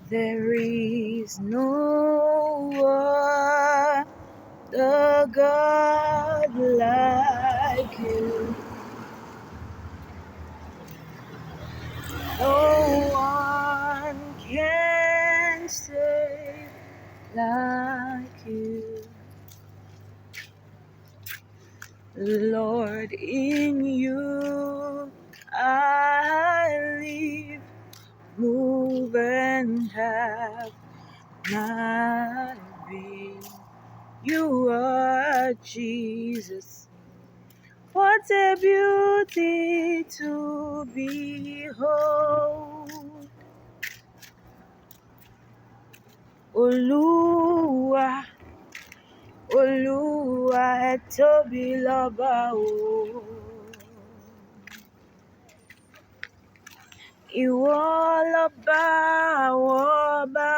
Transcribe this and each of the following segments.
There is no other God like you. No one can save like you. Lord, in you I live, move, and have my being. You are Jesus. What a beauty to behold. Olúwa, Olúwa, ẹ tóbi lọ́ba o. Ìwọ lọ́ba àwọn ọba,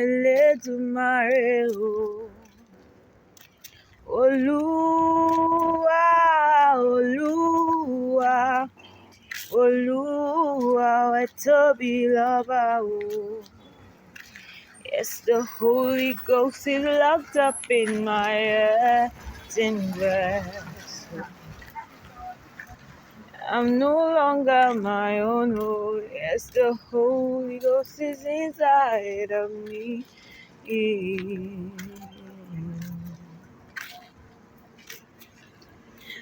Elédùmarè o. Olúwa, Olúwa, Olúwa, ẹ tóbi lọ́ba o. Yes, the Holy Ghost is locked up in my earthen vessel. I'm no longer my own. Oh, yes, the Holy Ghost is inside of me.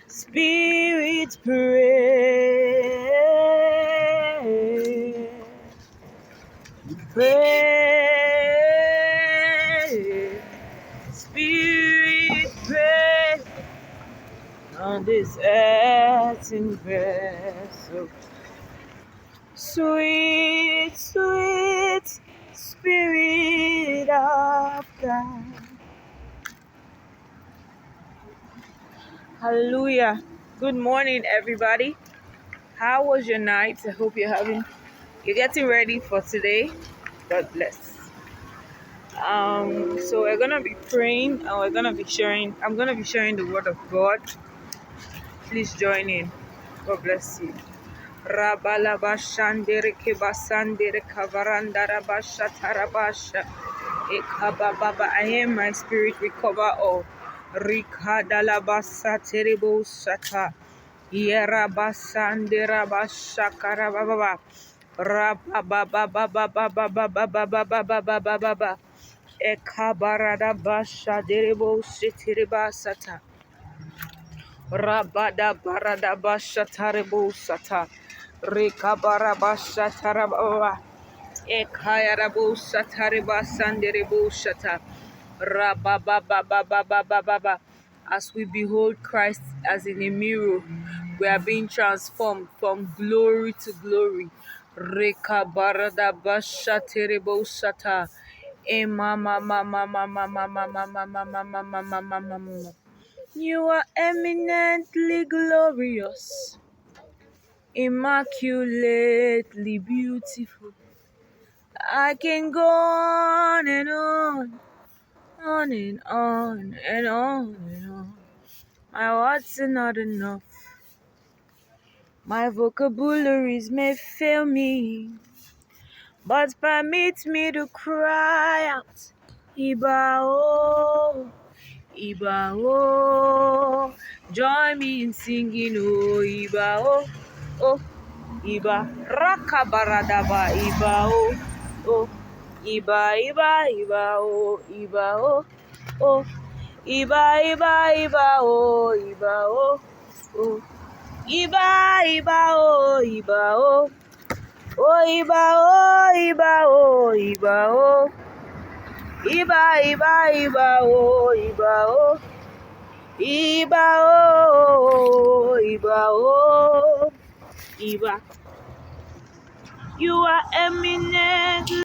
Spirit, pray, pray. Spirit, pray on this earthen vessel. Sweet, sweet Spirit of God. Hallelujah. Good morning, everybody. How was your night? I hope you're getting ready for today. God bless. So we're gonna be praying and I'm gonna be sharing the word of God. Please join in. God bless you. Rabalabashandere kebasandere kavarandara basha tarabasha. Ekababa, I hear my spirit recover all. Rikadalabasa terebo sata. Yerabasandera basha karababa. Rababababababababababababababa. Ekabarada basha derebo sitireba sata. Rabada barada basha tarebo sata. Rekabara basha tarababa. Ekayarabo satariba sanderebo shata. Rababababababababa. As we behold Christ as in a mirror, we are being transformed from glory to glory. Rekabarada basha terebo shata. You are eminently glorious, immaculately beautiful. I can go on and on, on and on and on and on. My words are not enough. My vocabularies may fail me, but permit me to cry out, Iba oh, Iba oh. Join me in singing, oh, Iba oh, oh, Iba. Rakabaradaba, Iba oh, oh. Iba, iba, iba, oh, iba, oh, oh. Iba, iba, iba, oh, iba, oh, oh. Iba, iba, oh, iba, oh. Oh, iba, oh, iba, oh, iba, oh. Iba, iba, iba, oh, iba, oh. Iba, oh, iba, oh. Iba. You are eminent.